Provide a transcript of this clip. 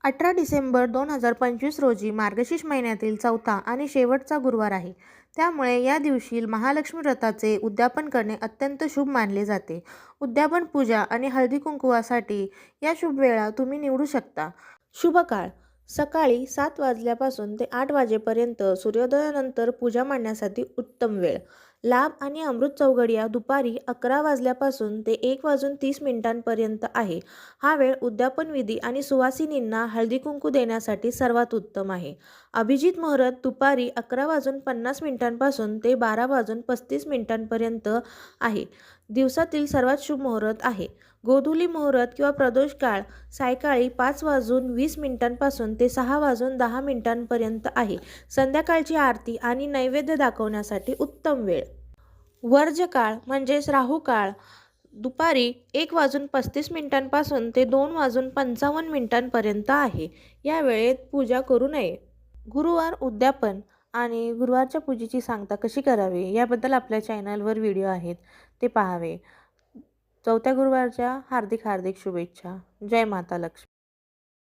18 डिसेंबर 2025 रोजी मार्गशीर्ष महिन्यातील चौथा आणि शेवटचा गुरुवार आहे. त्यामुळे या दिवशी महालक्ष्मी व्रताचे उद्यापन करणे अत्यंत शुभ मानले जाते. उद्यापन पूजा आणि हळदी कुंकवासाठी या शुभ वेळा तुम्ही निवडू शकता. शुभ काळ सकाळी 7 वाजल्यापासून ते 8 वाजेपर्यंत सूर्योदयानंतर पूजा मांडण्यासाठी उत्तम वेळ. लाभ आणि अमृत चौघडिया दुपारी 11 वाजल्यापासून ते 1 वाजून 30 मिनिटांपर्यंत आहे. हा वेळ उद्यापन विधी आणि सुवासिनींना हळदी कुंकू देण्यासाठी सर्वात उत्तम आहे. अभिजित मुहूर्त दुपारी 11 वाजून 50 मिनिटांपासून ते 12 वाजून 35 मिनिटांपर्यंत आहे. दिवसातील सर्वात शुभ मुहूर्त आहे. गोधूली मुहूर्त किंवा प्रदोष काळ सायंकाळी 5 वाजून 20 मिनिटांपासून ते 6 वाजून 10 मिनिटांपर्यंत आहे. संध्याकाळची आरती आणि नैवेद्य दाखवण्यासाठी उत्तम वेळ. वर्ज्य काळ म्हणजेच राहू काळ दुपारी 1 वाजून 35 मिनिटांपासून ते 2 वाजून 55 मिनिटांपर्यंत आहे. या वेळेत पूजा करू नये. गुरुवार उद्यापन आणि गुरुवारच्या पूजेची सांगता कशी करावी याबद्दल आपल्या चॅनलवर व्हिडिओ आहेत, ते पाहावे. चौथ्या गुरुवारच्या हार्दिक शुभेच्छा. जय माता लक्ष्मी.